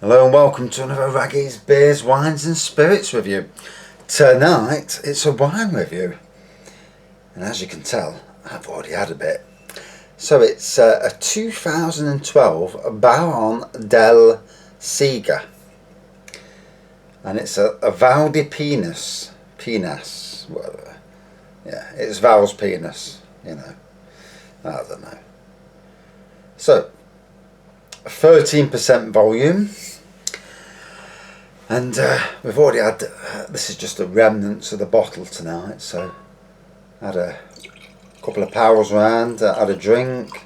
Hello and welcome to another Raggy's Beers, Wines and Spirits review. Tonight it's a wine review, and as you can tell I've already had a bit. So it's a 2012 Baron del Cega, and it's a Valdepenas, whatever. Yeah, it's Val's penis, you know, I don't know. So 13% volume, and we've already had, this is just the remnants of the bottle tonight, so had a couple of powers round, had a drink,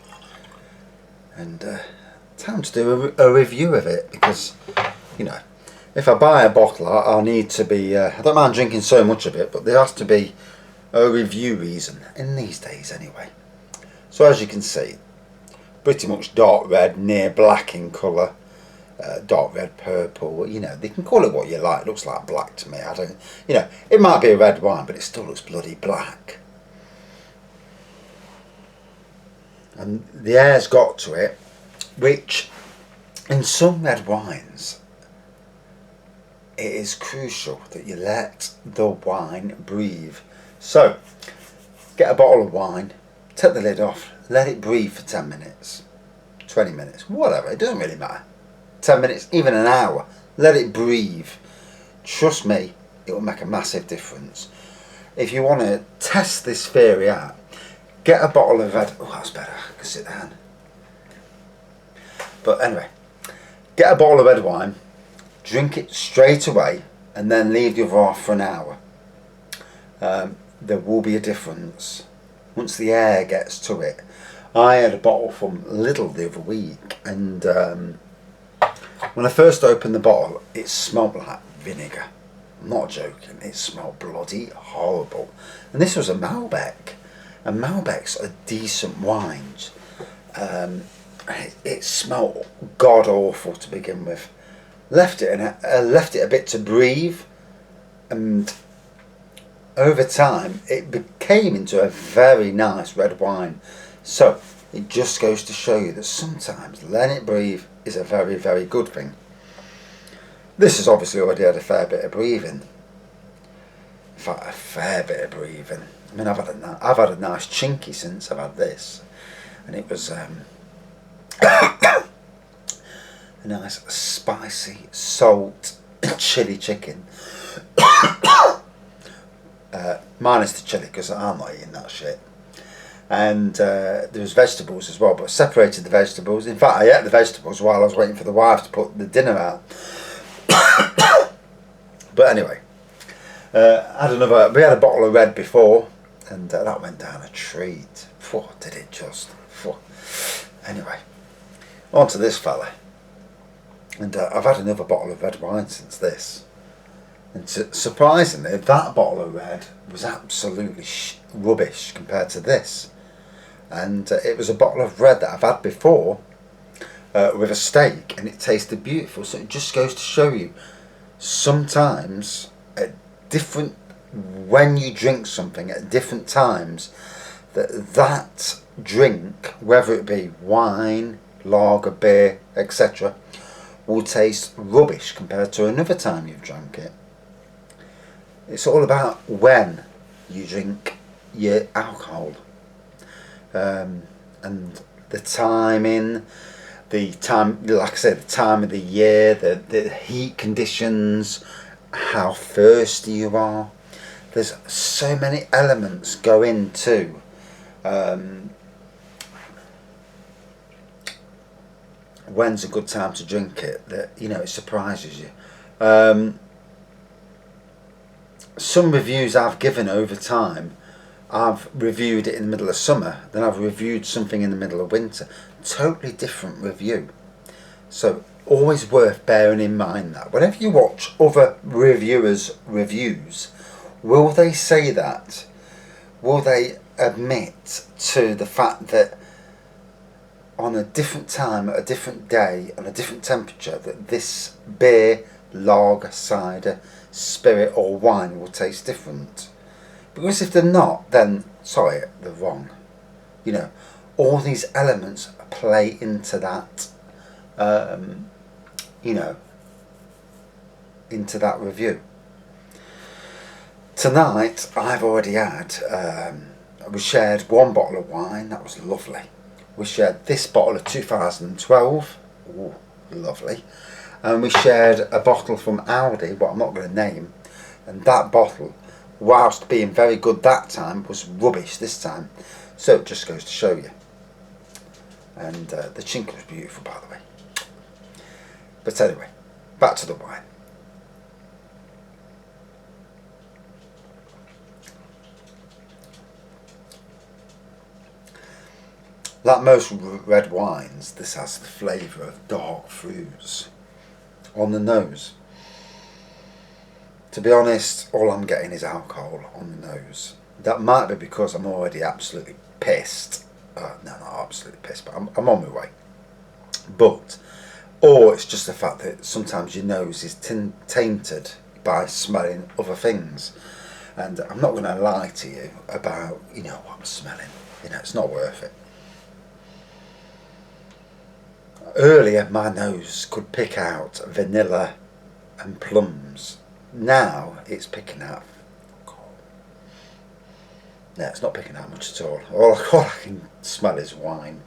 and time to do a review of it, because, you know, if I buy a bottle I'll need to be, I don't mind drinking so much of it, but there has to be a review reason, in these days anyway. So as you can see, pretty much dark red, near black in colour, dark red, purple, you know, they can call it what you like. It looks like black to me. I don't, you know, it might be a red wine, but it still looks bloody black. And the air's got to it, which in some red wines, it is crucial that you let the wine breathe. So, get a bottle of wine, take the lid off, let it breathe for 10 minutes, 20 minutes, whatever, it doesn't really matter. 10 minutes, even an hour, let it breathe. Trust me, it will make a massive difference. If you want to test this theory out, get a bottle of red, oh that's better, I can sit down. But anyway, get a bottle of red wine, drink it straight away, and then leave the other half for an hour. There will be a difference once the air gets to it. I had a bottle from Lidl the other week, and when I first opened the bottle, it smelled like vinegar. I'm not joking, it smelled bloody horrible. And this was a Malbec, and Malbecs are decent wines. It smelled god awful to begin with. Left it a bit to breathe, and over time it became into a very nice red wine. So it just goes to show you that sometimes letting it breathe is a very, very good thing. This has obviously already had a fair bit of breathing. In fact, a fair bit of breathing. I mean, I've had a nice chinky since I've had this, and it was a nice spicy salt chili chicken. Minus the chili, because I'm not eating that shit. And there was vegetables as well, but I separated the vegetables. In fact, I ate the vegetables while I was waiting for the wife to put the dinner out. But anyway, we had a bottle of red before, and that went down a treat. Did it just? Anyway, on to this fella. And I've had another bottle of red wine since this. And surprisingly, that bottle of red was absolutely rubbish compared to this. And it was a bottle of red that I've had before with a steak, and it tasted beautiful. So it just goes to show you, sometimes when you drink something at different times, that drink, whether it be wine, lager, beer, etc., will taste rubbish compared to another time you've drank it. It's all about when you drink your alcohol, and the timing, like I said, the time of the year, the heat conditions, how thirsty you are. There's so many elements go into when's a good time to drink it, that, you know, it surprises you. Some reviews I've given over time, I've reviewed it in the middle of summer, then I've reviewed something in the middle of winter. Totally different review. So always worth bearing in mind that whenever you watch other reviewers' reviews, will they say that? Will they admit to the fact that on a different time, at a different day, on a different temperature, that this beer, lager, cider, spirit or wine will taste different? Because if they're not, then sorry, they're wrong. You know, all these elements play into that you know, into that review. Tonight I've already had, we shared one bottle of wine, that was lovely. We shared this bottle of 2012, ooh, lovely. And we shared a bottle from Aldi, what I'm not going to name, and that bottle, whilst being very good that time, was rubbish this time. So it just goes to show you. And the chink was beautiful, by the way. But anyway, back to the wine. Like most red wines, this has the flavour of dark fruits on the nose. To be honest, all I'm getting is alcohol on the nose. That might be because I'm already absolutely pissed. No, not absolutely pissed, but I'm on my way. But, or it's just the fact that sometimes your nose is tainted by smelling other things. And I'm not going to lie to you about, you know, what I'm smelling. You know, it's not worth it. Earlier, my nose could pick out vanilla and plums. Now, it's picking out... No, it's not picking out much at all. All I can smell is wine.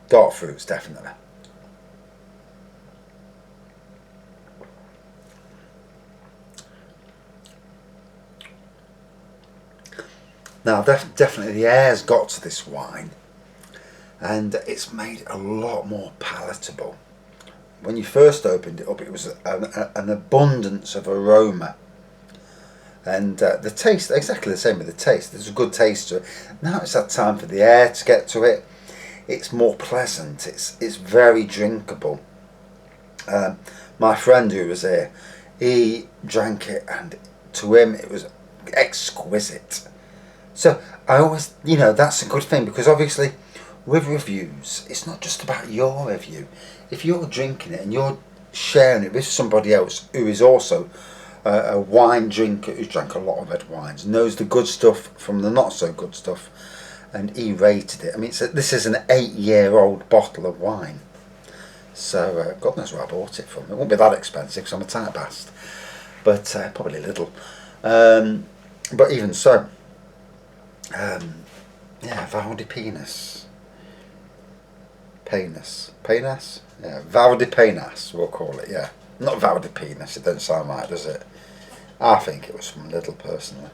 Dark fruits, definitely. Now, definitely the air's got to this wine, and it's made a lot more palatable. When you first opened it up, it was an abundance of aroma, and the taste, exactly the same with the taste. There's a good taste to it. Now it's that time for the air to get to it. It's more pleasant. It's very drinkable. My friend who was here, he drank it, and to him it was exquisite. So I always, you know, that's a good thing, because obviously with reviews, it's not just about your review. If you're drinking it and you're sharing it with somebody else who is also a wine drinker, who's drank a lot of red wines, knows the good stuff from the not so good stuff, and he rated it. I mean, this is an 8-year-old bottle of wine. So God knows where I bought it from. It won't be that expensive because I'm a tight bastard, but probably Lidl. But even so, yeah, Valdepenas. Penas? Yeah, Valdepenas, we'll call it, yeah. Not Valdepenas, it doesn't sound right, does it? I think it was from Lidl, personally.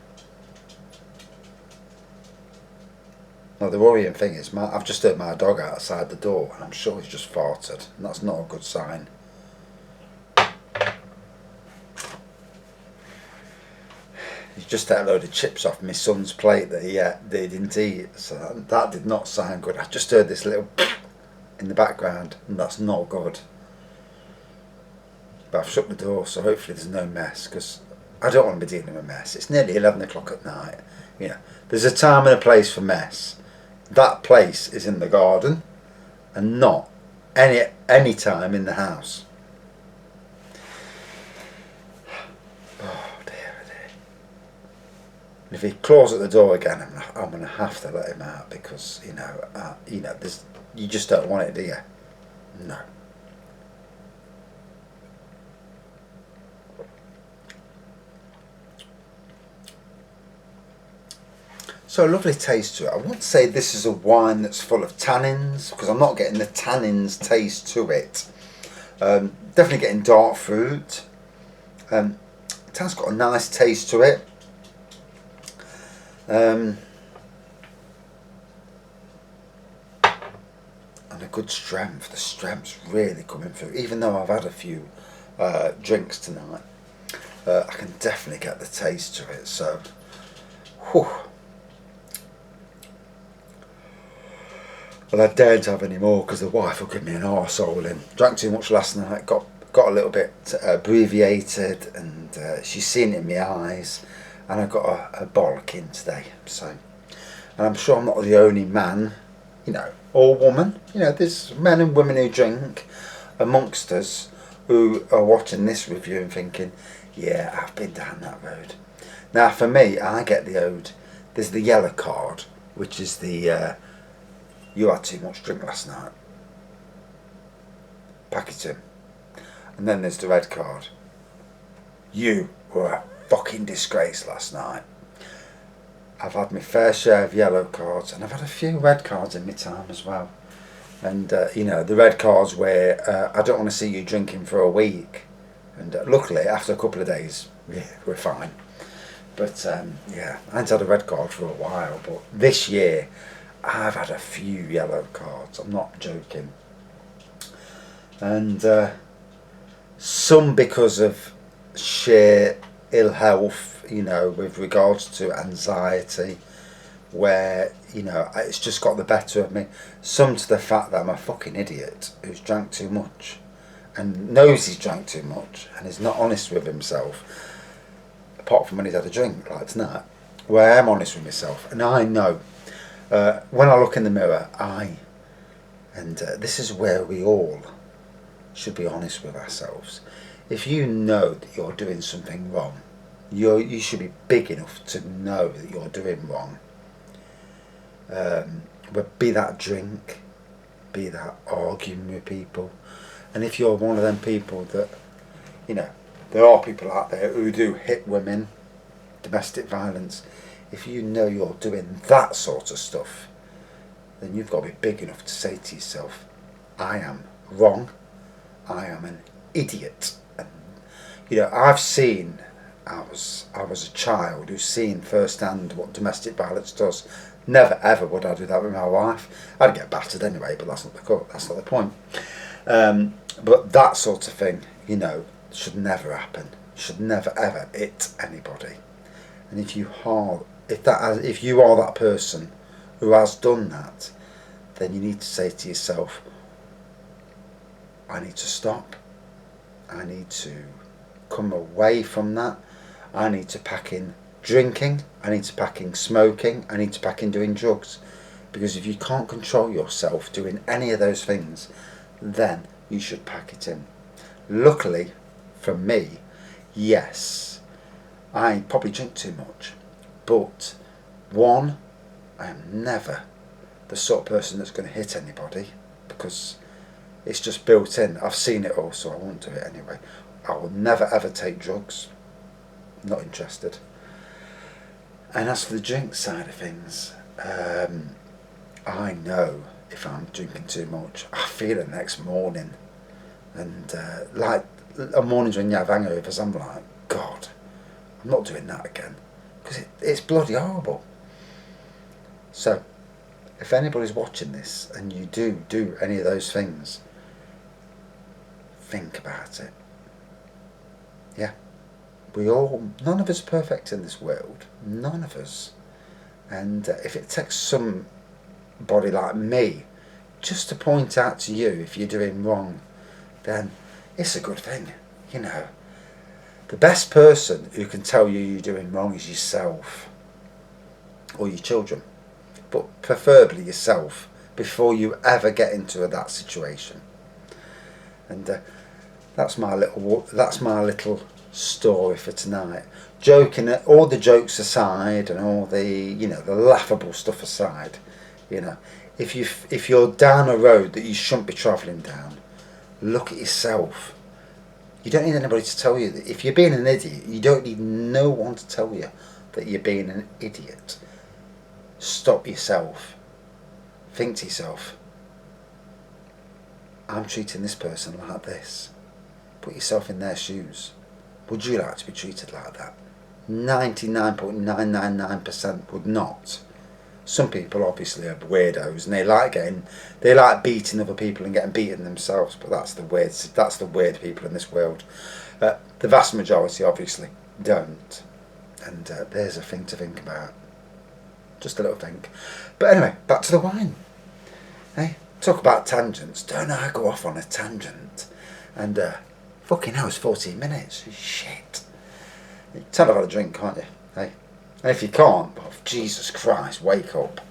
Now, the worrying thing is, I've just heard my dog outside the door, and I'm sure he's just farted, and that's not a good sign. He's just had a load of chips off my son's plate that they didn't eat, so that did not sound good. I just heard this little in the background, and that's not good. But I've shut the door, so hopefully there's no mess, because I don't want to be dealing with mess. It's nearly 11 o'clock at night. You know, there's a time and a place for mess. That place is in the garden, and not any time in the house. Oh dear, oh dear. If he claws at the door again, I'm going to have to let him out, because you know, you just don't want it, do you? No. So a lovely taste to it. I wouldn't say this is a wine that's full of tannins, because I'm not getting the tannins taste to it. Definitely getting dark fruit. It has got a nice taste to it. And a good strength. The strength's really coming through. Even though I've had a few drinks tonight, I can definitely get the taste to it. So, whew. Well, I daren't have any more because the wife will give me an arsehole in. Drank too much last night, got a little bit abbreviated, and she's seen it in my eyes, and I got a bollock in today. So, and I'm sure I'm not the only man, you know, or woman. You know, there's men and women who drink amongst us who are watching this review and thinking, yeah, I've been down that road. Now, for me, I get the ode. There's the yellow card, which is the you had too much drink last night. pack it in. And then there's the red card. You were a fucking disgrace last night. I've had my fair share of yellow cards, and I've had a few red cards in my time as well. And the red cards where I don't want to see you drinking for a week. And luckily, after a couple of days, we're fine. But I hadn't had a red card for a while. But this year, I've had a few yellow cards. I'm not joking. And some because of sheer ill health, with regards to anxiety, where, it's just got the better of me. Some to the fact that I'm a fucking idiot who's drank too much and knows he's drank too much and is not honest with himself, apart from when he's had a drink like tonight, where I am honest with myself. And I know, when I look in the mirror, this is where we all should be honest with ourselves. If you know that you're doing something wrong, you should be big enough to know that you're doing wrong. But be that drink, be that arguing with people. And if you're one of them people that, there are people out there who do hit women, domestic violence. If you know you're doing that sort of stuff, then you've got to be big enough to say to yourself, I am wrong, I am an idiot. And, I've seen, I was a child who's seen firsthand what domestic violence does. Never ever would I do that with my wife. I'd get battered anyway, but that's not the point. But that sort of thing, should never happen. Should never ever hit anybody. And if you are that person who has done that, then you need to say to yourself, I need to stop. I need to come away from that. I need to pack in drinking, I need to pack in smoking, I need to pack in doing drugs. Because if you can't control yourself doing any of those things, then you should pack it in. Luckily for me, yes, I probably drink too much, but one, I am never the sort of person that's going to hit anybody, because it's just built in. I've seen it all, so I won't do it anyway. I will never ever take drugs. Not interested. And as for the drink side of things, I know if I'm drinking too much, I feel it next morning. And like on mornings when you have hangovers, I'm like, God, I'm not doing that again. Because it's bloody horrible. So, if anybody's watching this and you do any of those things, think about it. Yeah. None of us are perfect in this world. None of us. And if it takes somebody like me just to point out to you if you're doing wrong, then it's a good thing. The best person who can tell you you're doing wrong is yourself or your children, but preferably yourself before you ever get into that situation. And that's my little story for tonight. Joking, all the jokes aside and all the the laughable stuff aside, if you're down a road that you shouldn't be travelling down, look at yourself. You don't need anybody to tell you that. If you're being an idiot, you don't need no one to tell you that you're being an idiot. Stop yourself. Think to yourself, I'm treating this person like this. Put yourself in their shoes. Would you like to be treated like that? 99.999% would not. Some people obviously are weirdos and they like beating other people and getting beaten themselves, but that's the weird people in this world. The vast majority obviously don't. And there's a thing to think about. Just a little thing. But anyway, back to the wine. Hey, talk about tangents. Don't I go off on a tangent? And fucking hell, it's 14 minutes. Shit. You can tell I've had a drink, can't you? Hey. And if you can't, oh, Jesus Christ, wake up.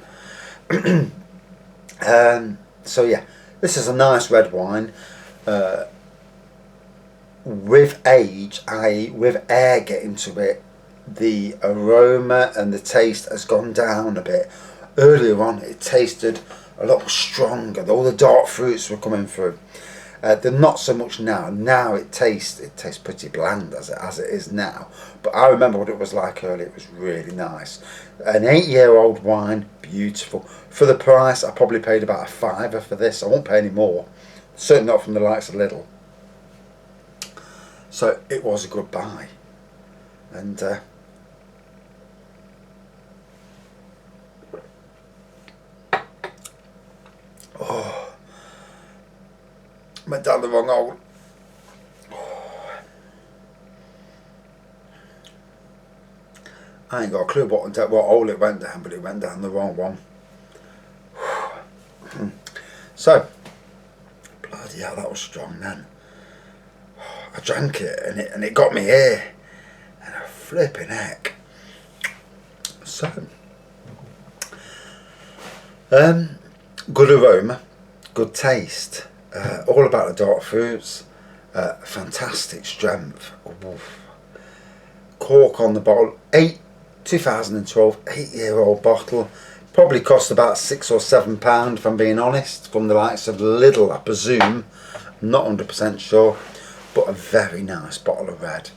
So yeah, this is a nice red wine. With age, with air getting to it, the aroma and the taste has gone down a bit. Earlier on, it tasted a lot stronger. All the dark fruits were coming through. They're not so much now. Now it tastes pretty bland as it is now. But I remember what it was like earlier. It was really nice. An 8-year-old wine, beautiful. For the price, I probably paid about a £5 for this. I won't pay any more. Certainly not from the likes of Lidl. So it was a good buy. And went down the wrong hole. I ain't got a clue what hole it went down, but it went down the wrong one. So, bloody hell, that was strong then. I drank it and it got me here. And a flipping heck. So, good aroma, good taste. All about the dark fruits. Fantastic strength. Oof. Cork on the bottle. 2012, 8-year-old bottle. Probably cost about £6 or £7 if I'm being honest. From the likes of Lidl, I presume. I'm not 100% sure. But a very nice bottle of red.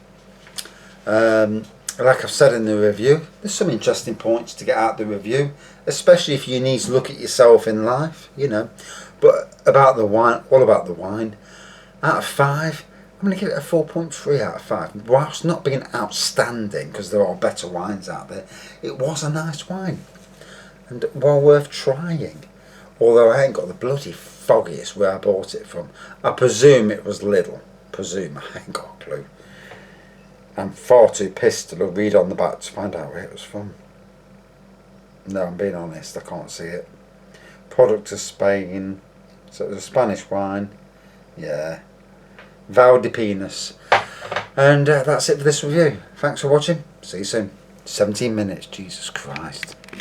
Like I've said in the review, there's some interesting points to get out of the review. Especially if you need to look at yourself in life, you know. But about the wine, all about the wine. Out of 5, I'm going to give it a 4.3 out of 5. Whilst not being outstanding, because there are better wines out there, it was a nice wine. And well worth trying. Although I ain't got the bloody foggiest where I bought it from. I presume it was Lidl. Presume, I ain't got a clue. I'm far too pissed to read on the back to find out where it was from. No, I'm being honest, I can't see it. Product of Spain. So it was a Spanish wine. Yeah. Valdepenas. And that's it for this review. Thanks for watching. See you soon. 17 minutes. Jesus Christ.